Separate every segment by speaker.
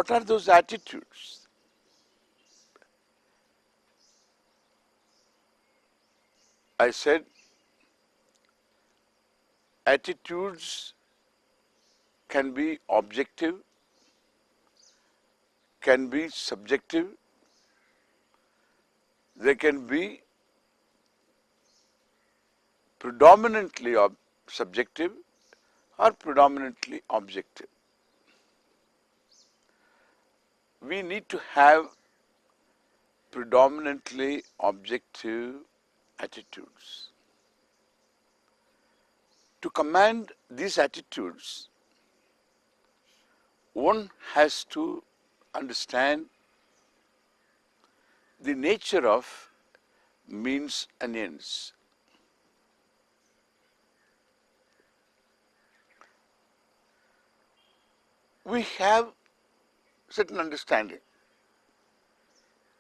Speaker 1: What are those attitudes? I said attitudes can be objective, can be subjective, they can be predominantly subjective or predominantly objective. We need to have predominantly objective attitudes. To command these attitudes, one has to understand the nature of means and ends. We have certain understanding.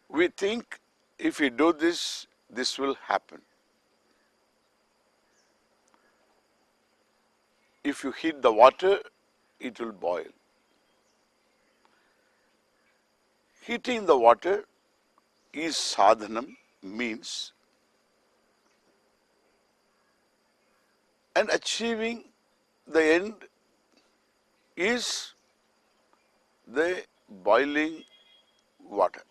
Speaker 1: We think if we do this, this will happen. If you heat the water, it will boil. Heating the water is sadhanam, means, and achieving the end is the boiling water.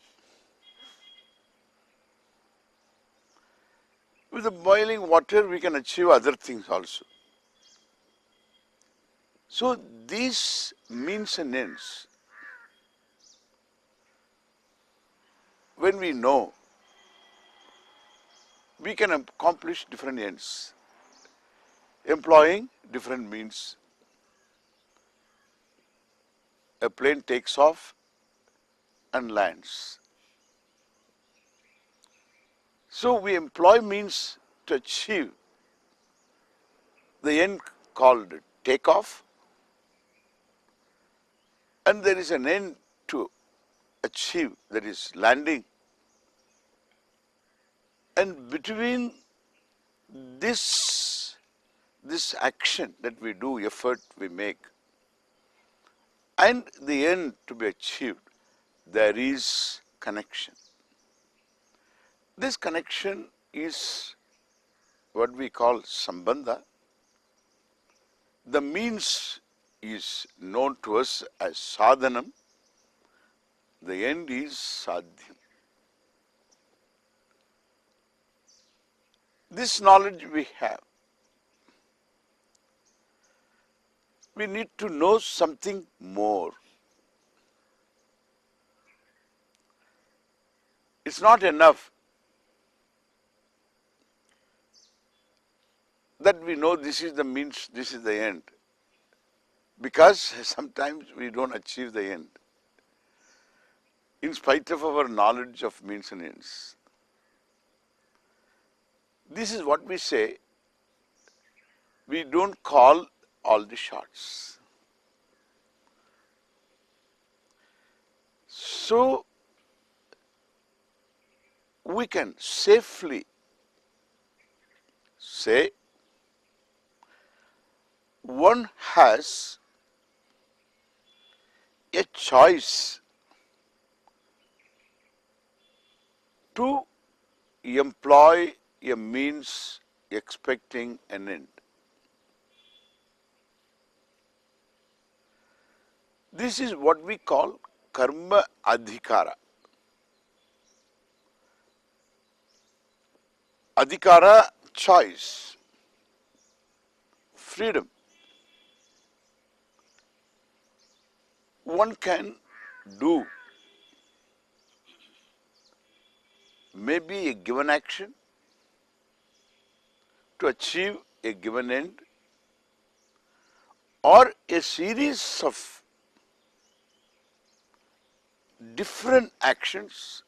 Speaker 1: With the boiling water, we can achieve other things also. So these means and ends, when we know, we can accomplish different ends, employing different means. A plane takes off and lands. So we employ means to achieve the end called takeoff, and there is an end to achieve, that is landing. And between this action that we do, effort we make, and the end to be achieved, there is connection. This connection is what we call sambandha. The means is known to us as sadhanam. The end is sadhyam. This knowledge we have. We need to know something more. It's not enough that we know this is the means, this is the end, because sometimes we don't achieve the end in spite of our knowledge of means and ends. This is what we say, we don't call all the shots. So we can safely say one has a choice to employ a means expecting an end. This is what we call karma adhikara. Adhikara, choice, freedom. One can do maybe a given action to achieve a given end, or a series of different actions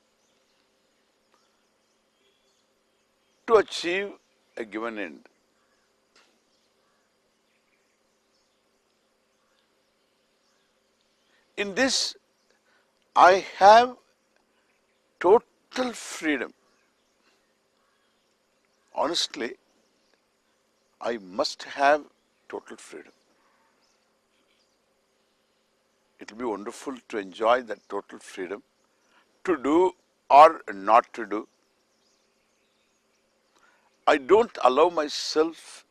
Speaker 1: to achieve a given end. In this, I have total freedom. Honestly, I must have total freedom. it will be wonderful to enjoy that total freedom to do or not to do. I don't allow myself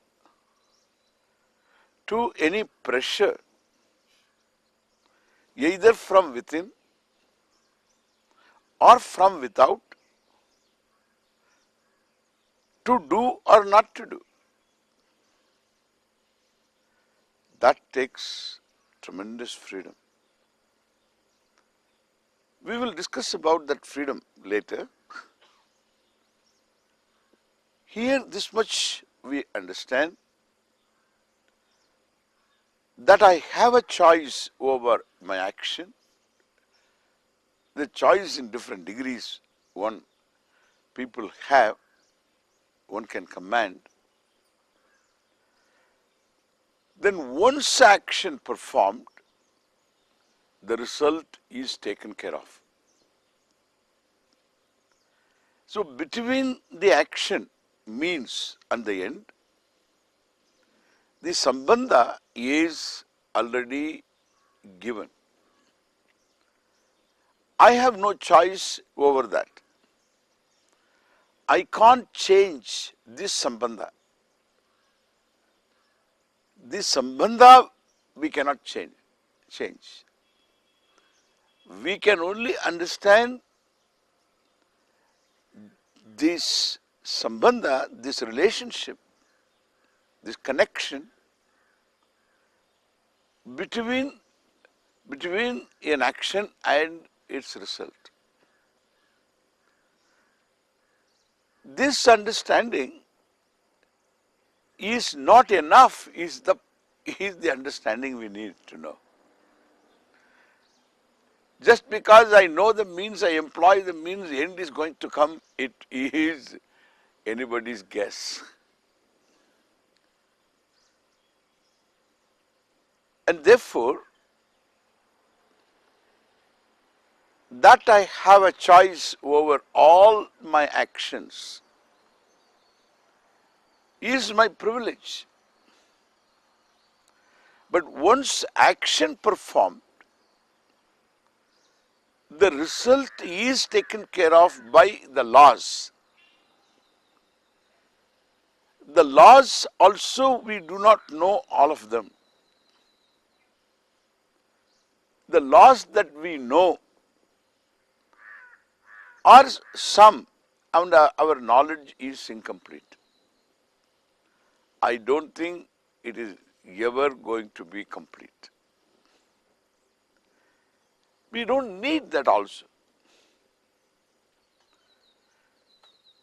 Speaker 1: to any pressure, either from within or from without, to do or not to do. That takes tremendous freedom. We will discuss about that freedom later. Here, this much we understand, that I have a choice over my action. The choice in different degrees. One people have, one can command. Then once action performed, the result is taken care of. So between the action, means and the end, the sambandha is already given. I have no choice over that. I can't change this sambandha. This sambandha we cannot change. We can only understand this sambandha, this relationship, this connection between an action and its result. This understanding is not enough, is the understanding we need to know. Just because I know the means, I employ the means, the end is going to come, it is anybody's guess. And therefore, that I have a choice over all my actions is my privilege. But once action performed, the result is taken care of by the laws. The laws also we do not know all of them. The laws that we know are some, and our knowledge is incomplete. I don't think it is ever going to be complete. We don't need that also.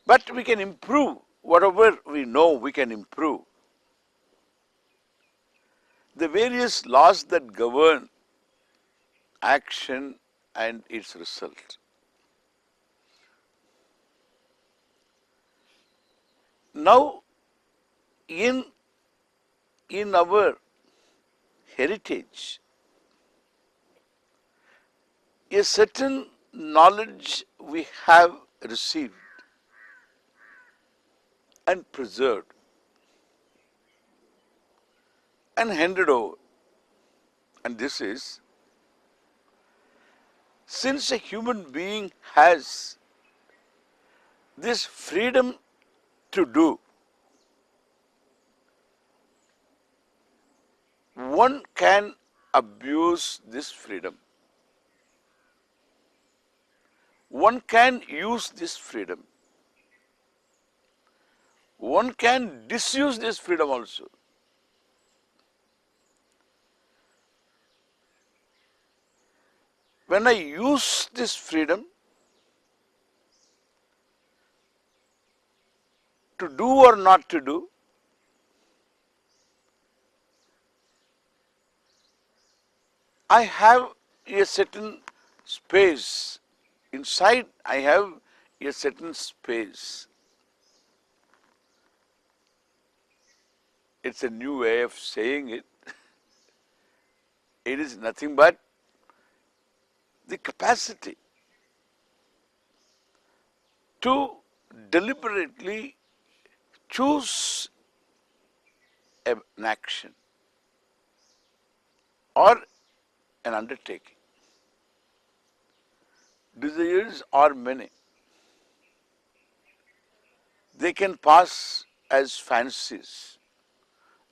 Speaker 1: But we can improve. Whatever we know, we can improve. The various laws that govern action and its result. Now, in our heritage, a certain knowledge we have received and preserved and handed over. And this is, since a human being has this freedom to do, one can abuse this freedom. One can use this freedom. One can disuse this freedom also. When I use this freedom to do or not to do, I have a certain space. Inside, I have a certain space. It's a new way of saying it. It is nothing but the capacity to deliberately choose an action or an undertaking. Desires are many. They can pass as fancies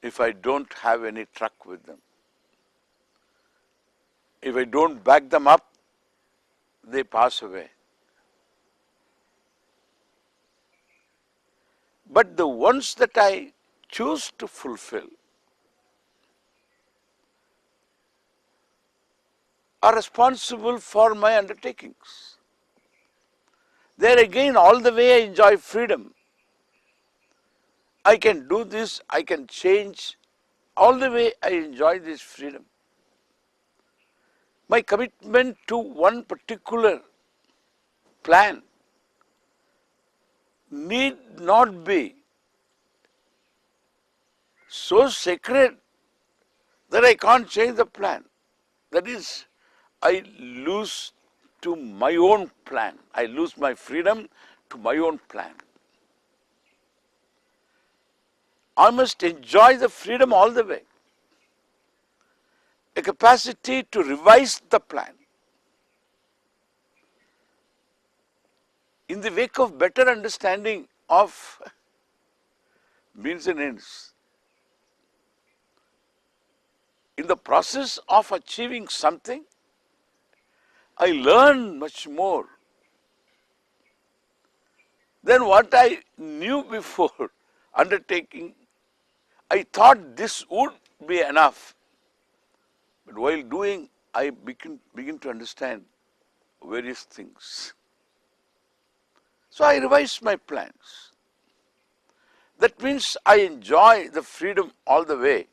Speaker 1: if I don't have any truck with them. If I don't back them up, they pass away. But the ones that I choose to fulfill are responsible for my undertakings. There again, all the way I enjoy freedom. I can do this, I can change. All the way I enjoy this freedom. My commitment to one particular plan need not be so sacred that I can't change the plan. That is, I lose to my own plan. I lose my freedom to my own plan. I must enjoy the freedom all the way. A capacity to revise the plan. In the wake of better understanding of means and ends. In the process of achieving something, I learn much more than what I knew before undertaking. I thought this would be enough. But while doing, I begin to understand various things. So I revise my plans. That means I enjoy the freedom all the way.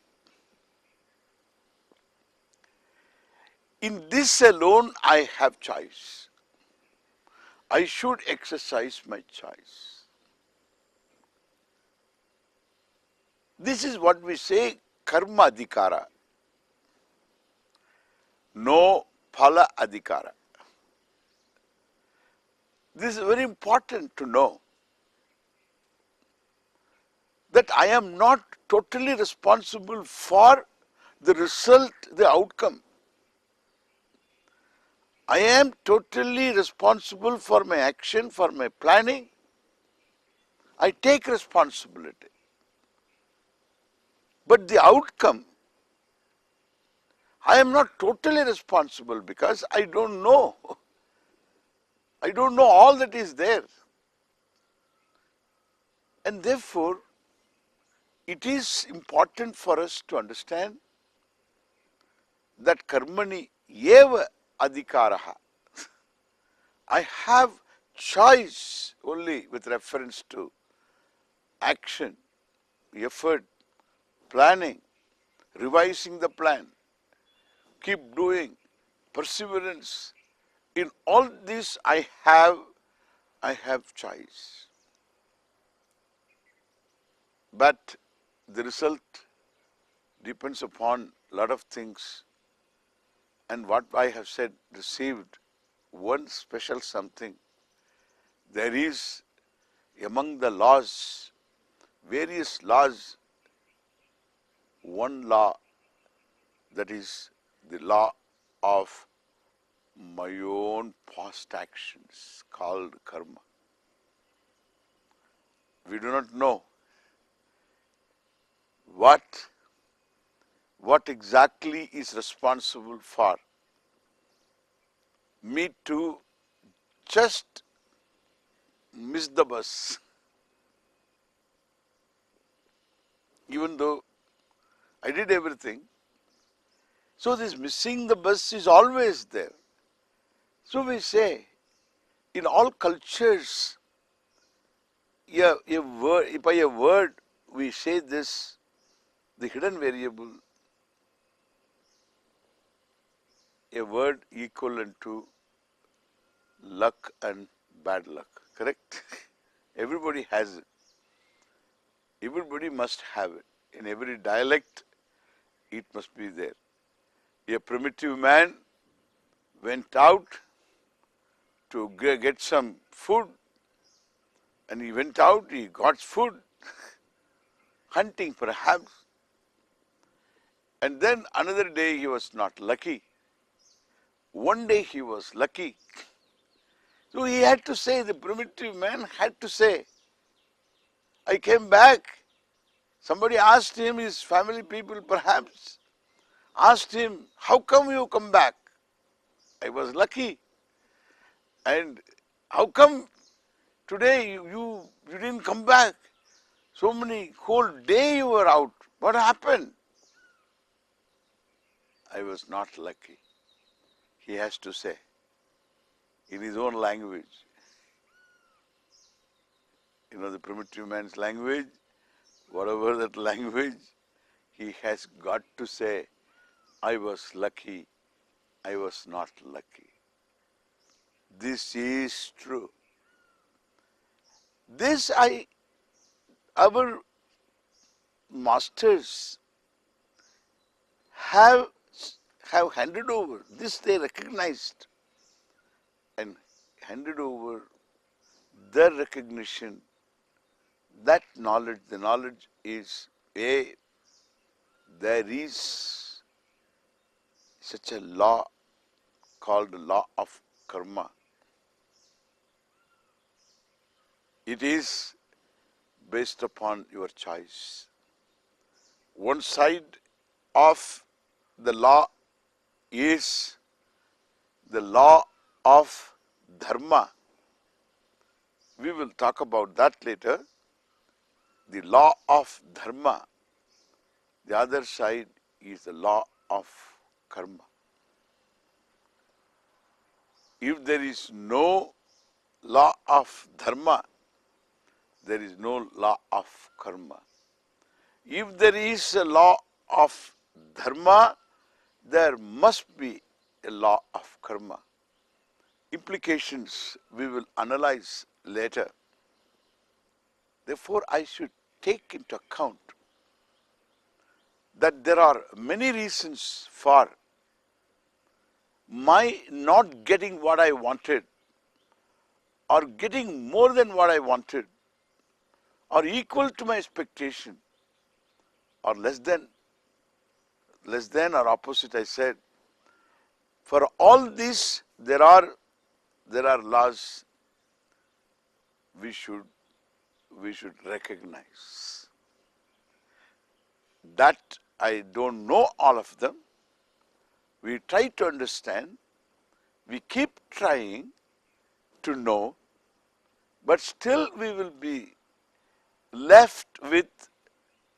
Speaker 1: In this alone, I have choice. I should exercise my choice. This is what we say karma adhikara. No phala adhikara. This is very important to know that I am not totally responsible for the result, the outcome. I am totally responsible for my action, for my planning. I take responsibility. But the outcome, I am not totally responsible because I don't know. I don't know all that is there. And therefore, it is important for us to understand that karmani eva adhikaraha. I have choice only with reference to action, effort, planning, revising the plan, keep doing, perseverance. In all this I have choice. But the result depends upon a lot of things. And what I have said, received one special something. There is among the laws, various laws, one law, that is the law of my own past actions, called karma. We do not know what exactly is responsible for me to just miss the bus, even though I did everything. So this missing the bus is always there. So we say, in all cultures, by a word we say this, the hidden variable, a word equivalent to luck and bad luck, correct? Everybody has it. Everybody must have it. In every dialect, it must be there. A primitive man went out to get some food, and he went out, he got food, hunting perhaps, and then another day he was not lucky. one day he was lucky. So he had to say, the primitive man had to say, I came back. Somebody asked him, his family people perhaps, asked him, how come you come back? I was lucky. And how come today you didn't come back? So many whole day you were out. What happened? I was not lucky. He has to say in his own language. You know, the primitive man's language, whatever that language, he has got to say, I was lucky, I was not lucky. This is true. This our masters have handed over. This they recognized and handed over their recognition. That knowledge, the knowledge is there is such a law called the law of karma. It is based upon your choice. One side of the law is the law of dharma. We will talk about that later. The law of dharma. The other side is the law of karma. If there is no law of dharma, there is no law of karma. If there is a law of dharma, there must be a law of karma. Implications we will analyze later. Therefore, I should take into account that there are many reasons for my not getting what I wanted, or getting more than what I wanted, or equal to my expectation, or less than or opposite. I said, for all these there are laws we should recognize. That I don't know all of them. We try to understand, we keep trying to know, but still we will be left with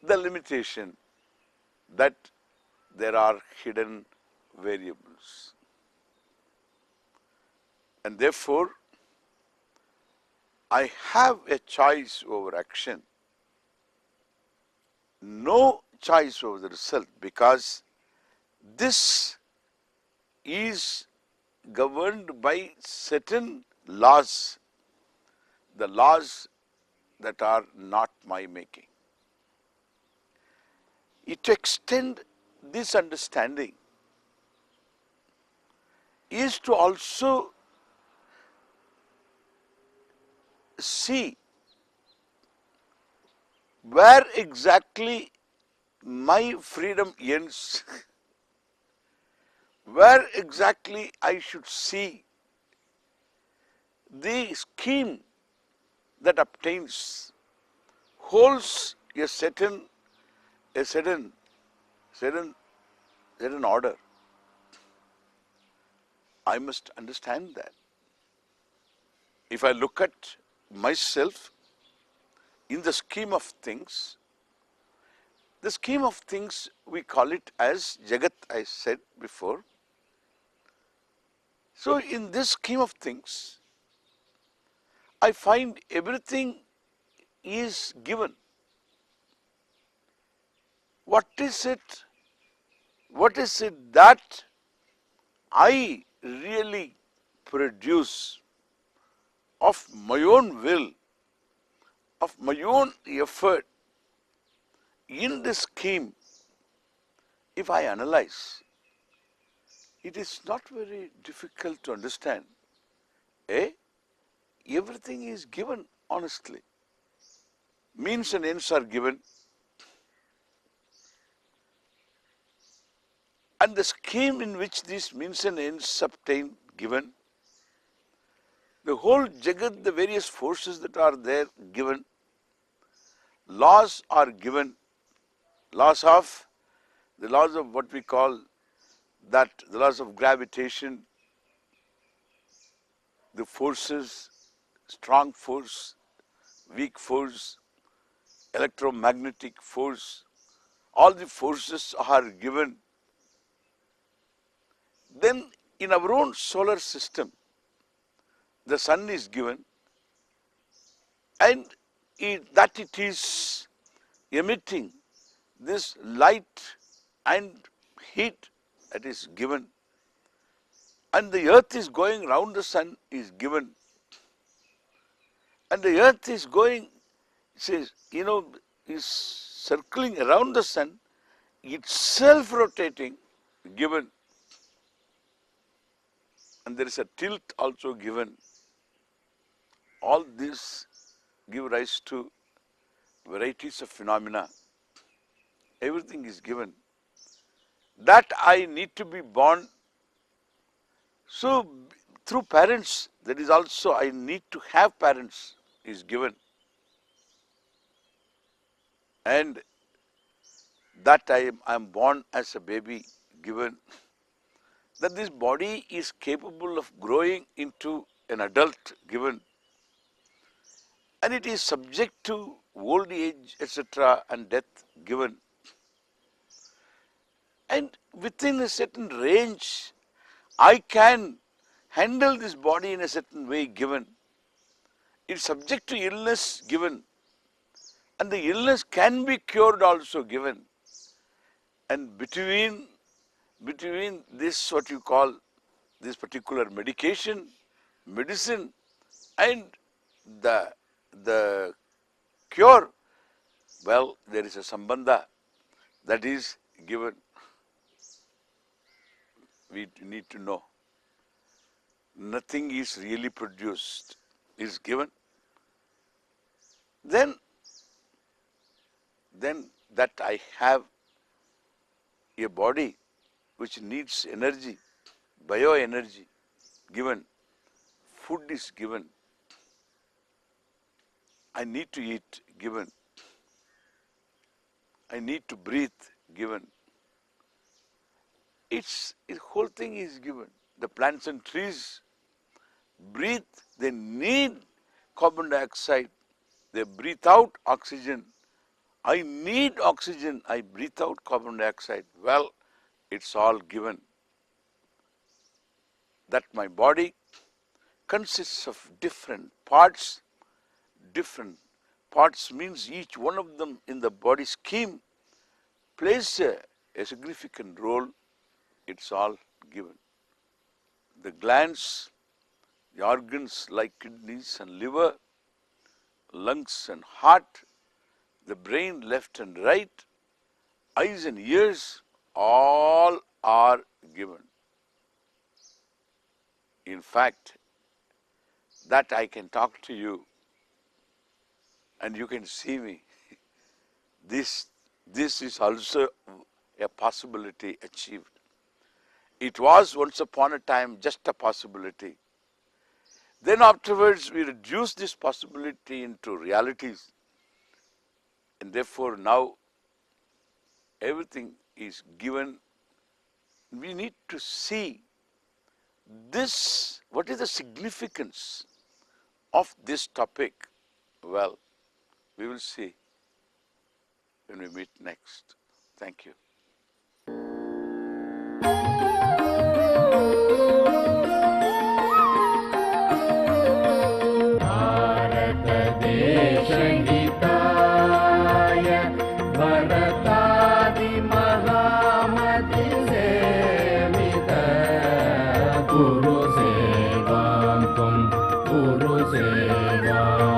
Speaker 1: the limitation that there are hidden variables. And therefore, I have a choice over action, no choice over the result, because this is governed by certain laws, the laws that are not my making. To extend this understanding is to also see where exactly my freedom ends, where exactly I should see the scheme that obtains, holds a certain order. I must understand that. If I look at myself in the scheme of things, we call it as Jagat, I said before. So in this scheme of things, I find everything is given. What is it that I really produce of my own will, of my own effort in this scheme? If I analyze, it is not very difficult to understand. Everything is given honestly. Means and ends are given. and the scheme in which these means and ends obtained given, the whole Jagat, the various forces that are there given, laws are given, laws of what we call that, the laws of gravitation, the forces, strong force, weak force, electromagnetic force, all the forces are given. Then in our own solar system, the sun is given, and that it is emitting this light and heat that is given, and the earth is going round the sun is given, and the earth is going, says, is circling around the sun, itself rotating, given, and there is a tilt also given. All this give rise to varieties of phenomena. Everything is given. That I need to be born. So through parents, that is also I need to have parents is given. And that I am born as a baby given. That this body is capable of growing into an adult given. And it is subject to old age, etc., and death given. And within a certain range, I can handle this body in a certain way given. It's subject to illness given. And the illness can be cured also given. And between this, what you call this particular medication, medicine, and the cure, well, there is a sambandha that is given. We need to know. Nothing is really produced, is given. Then that I have a body which needs energy, bioenergy given, food is given, I need to eat given, I need to breathe given. The whole thing is given. The plants and trees breathe, they need carbon dioxide, they breathe out oxygen. I need oxygen, I breathe out carbon dioxide. Well, it's all given. That my body consists of different parts. Different parts means each one of them in the body scheme plays a significant role. It's all given. The glands, the organs like kidneys and liver, lungs and heart, the brain left and right, eyes and ears, all are given. In fact, that I can talk to you and you can see me. This is also a possibility achieved. It was once upon a time just a possibility. Then afterwards we reduced this possibility into realities. And therefore now everything is given. We need to see this, what is the significance of this topic? Well, we will see when we meet next. Thank you.
Speaker 2: Guru Seva